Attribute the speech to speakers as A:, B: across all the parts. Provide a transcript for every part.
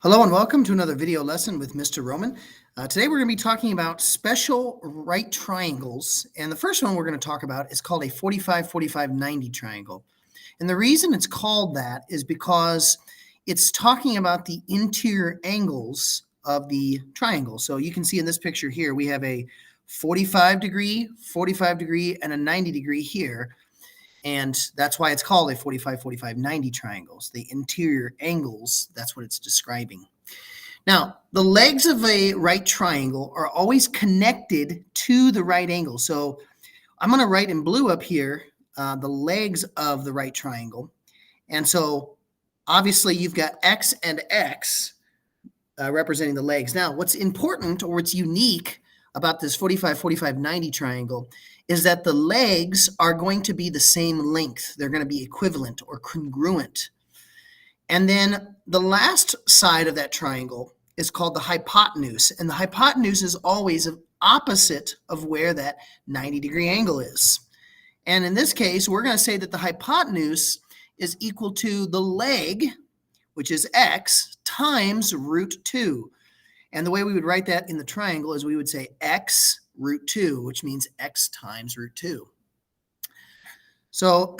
A: Hello and welcome to another video lesson with Mr. Roman. Today we're going to be talking about special right triangles. And the first one we're going to talk about is called a 45-45-90 triangle. And the reason it's called that is because it's talking about the interior angles of the triangle. So you can see in this picture here, we have a 45 degree, and a 90 degree here. And that's why it's called a 45-45-90 triangles. The interior angles, that's what it's describing. Now, the legs of a right triangle are always connected to the right angle. So I'm going to write in blue up here the legs of the right triangle. And so obviously you've got X and X representing the legs. Now, what's important or what's unique about this 45-45-90 triangle is that the legs are going to be the same length. They're going to be equivalent or congruent. And then the last side of that triangle is called the hypotenuse. And the hypotenuse is always opposite of where that 90-degree angle is. And in this case, we're going to say that the hypotenuse is equal to the leg, which is X, times root 2. And the way we would write that in the triangle is we would say X root 2, which means X times root 2. So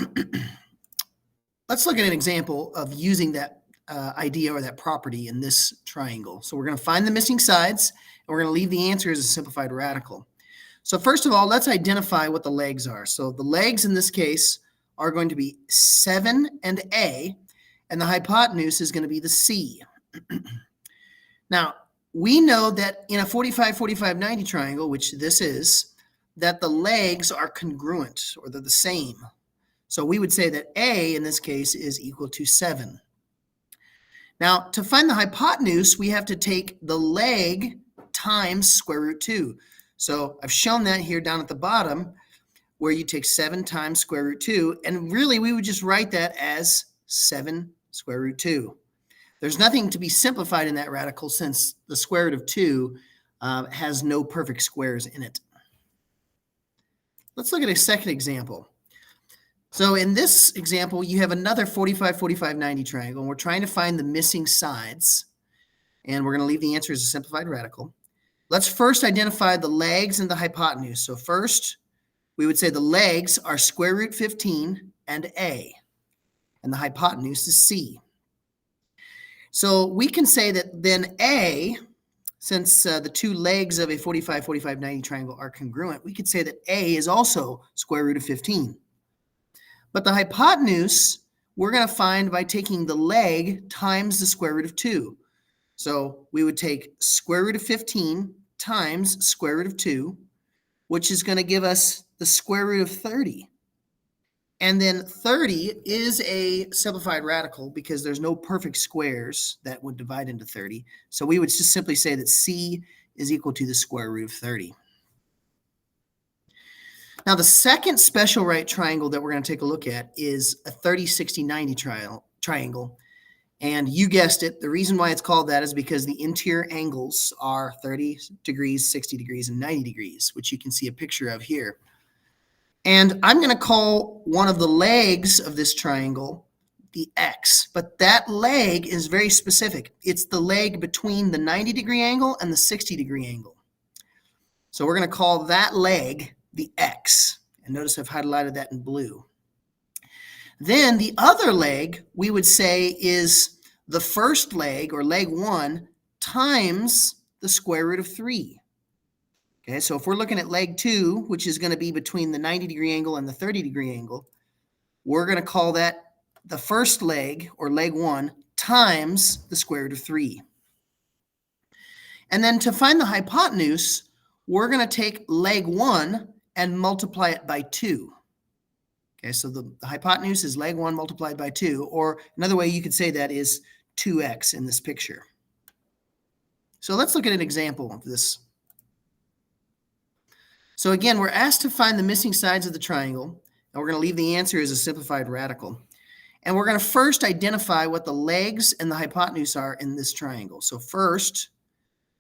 A: let's look at an example of using that idea or that property in this triangle. So we're going to find the missing sides, and we're going to leave the answer as a simplified radical. So first of all, let's identify what the legs are. So the legs in this case are going to be 7 and A, and the hypotenuse is going to be the C. Now, we know that in a 45-45-90 triangle, which this is, that the legs are congruent, or they're the same. So we would say that A in this case is equal to 7. Now, to find the hypotenuse, we have to take the leg times square root 2. So I've shown that here down at the bottom, where you take 7 times square root 2, and really we would just write that as 7 square root 2. There's nothing to be simplified in that radical since the square root of 2 has no perfect squares in it. Let's look at a second example. So in this example, you have another 45-45-90 triangle, and we're trying to find the missing sides, and we're going to leave the answer as a simplified radical. Let's first identify the legs and the hypotenuse. So first, we would say the legs are square root 15 and A, and the hypotenuse is C. So we can say that then A, since the two legs of a 45-45-90 triangle are congruent, we could say that A is also square root of 15. But the hypotenuse, we're going to find by taking the leg times the square root of 2. So we would take square root of 15 times square root of 2, which is going to give us the square root of 30. And then 30 is a simplified radical because there's no perfect squares that would divide into 30. So we would just simply say that C is equal to the square root of 30. Now, the second special right triangle that we're going to take a look at is a 30-60-90 triangle. And you guessed it, the reason why it's called that is because the interior angles are 30 degrees, 60 degrees, and 90 degrees, which you can see a picture of here. And I'm going to call one of the legs of this triangle the X, but that leg is very specific. It's the leg between the 90-degree angle and the 60-degree angle. So we're going to call that leg the X. And notice I've highlighted that in blue. Then the other leg, we would say, is the first leg, or leg 1, times the square root of 3. Okay, so if we're looking at leg 2, which is going to be between the 90-degree angle and the 30-degree angle, we're going to call that the first leg, or leg 1, times the square root of 3. And then to find the hypotenuse, we're going to take leg 1 and multiply it by 2. Okay, so the hypotenuse is leg 1 multiplied by 2, or another way you could say that is 2x in this picture. So let's look at an example of this. So again, we're asked to find the missing sides of the triangle, and we're going to leave the answer as a simplified radical. And we're going to first identify what the legs and the hypotenuse are in this triangle. So first,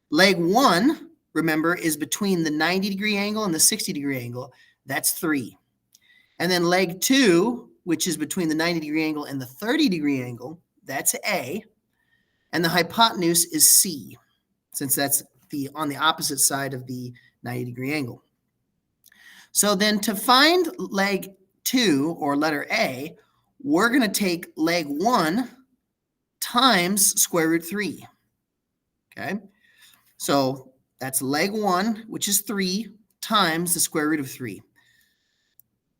A: leg 1, remember, is between the 90-degree angle and the 60-degree angle. That's 3. And then leg 2, which is between the 90-degree angle and the 30-degree angle, that's A. and the hypotenuse is C, since that's on the opposite side of the 90-degree angle. So then to find leg 2, or letter A, we're going to take leg 1 times square root 3. Okay, so that's leg 1, which is 3, times the square root of 3.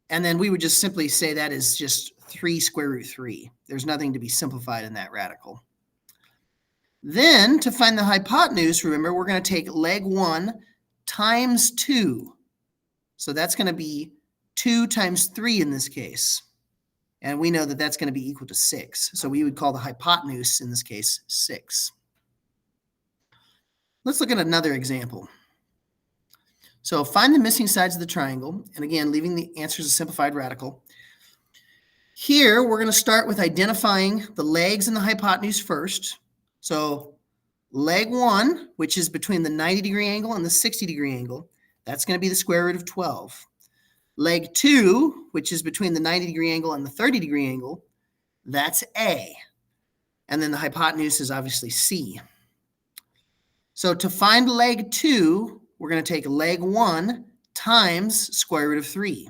A: And then we would just simply say that is just 3 square root 3. There's nothing to be simplified in that radical. Then to find the hypotenuse, remember, we're going to take leg 1 times 2. So that's going to be 2 times 3 in this case. And we know that that's going to be equal to 6. So we would call the hypotenuse, in this case, 6. Let's look at another example. So find the missing sides of the triangle. And again, leaving the answer as a simplified radical. Here, we're going to start with identifying the legs and the hypotenuse first. So leg 1, which is between the 90-degree angle and the 60-degree angle, that's going to be the square root of 12. Leg 2, which is between the 90-degree angle and the 30-degree angle, that's A. And then the hypotenuse is obviously C. So to find leg 2, we're going to take leg 1 times square root of 3.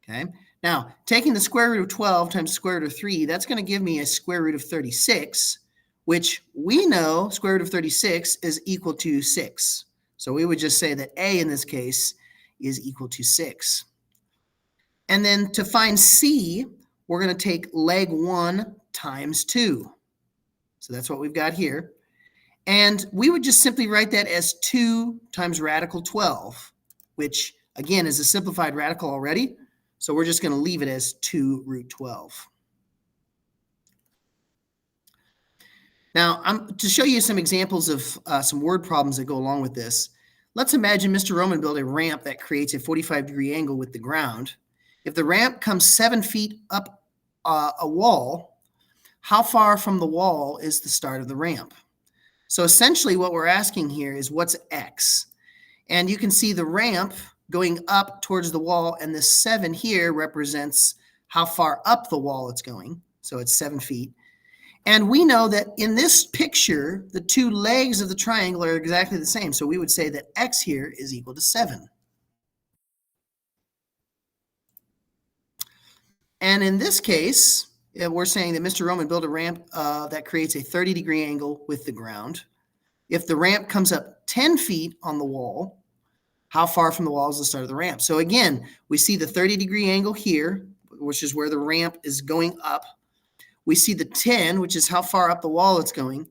A: Okay. Now, taking the square root of 12 times square root of 3, that's going to give me a square root of 36, which we know square root of 36 is equal to 6. So we would just say that A in this case is equal to 6. And then to find C, we're going to take leg 1 times 2. So that's what we've got here. And we would just simply write that as 2 times radical 12, which again is a simplified radical already. So we're just going to leave it as 2 root 12. Now, to show you some examples of some word problems that go along with this, let's imagine Mr. Roman built a ramp that creates a 45-degree angle with the ground. If the ramp comes 7 feet up a wall, how far from the wall is the start of the ramp? So essentially what we're asking here is what's X? And you can see the ramp going up towards the wall, and this 7 here represents how far up the wall it's going. So it's 7 feet. And we know that in this picture, the two legs of the triangle are exactly the same. So we would say that X here is equal to 7. And in this case, we're saying that Mr. Roman built a ramp that creates a 30-degree angle with the ground. If the ramp comes up 10 feet on the wall, how far from the wall is the start of the ramp? So again, we see the 30-degree angle here, which is where the ramp is going up. We see the 10, which is how far up the wall it's going.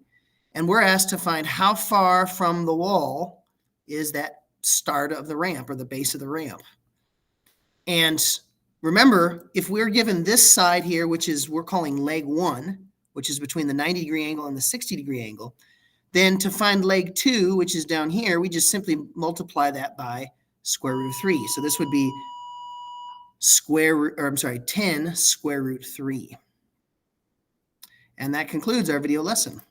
A: And we're asked to find how far from the wall is that start of the ramp, or the base of the ramp. And remember, if we're given this side here, which is we're calling leg 1, which is between the 90-degree angle and the 60-degree angle, then to find leg 2, which is down here, we just simply multiply that by square root of 3. So this would be 10 square root 3. And that concludes our video lesson.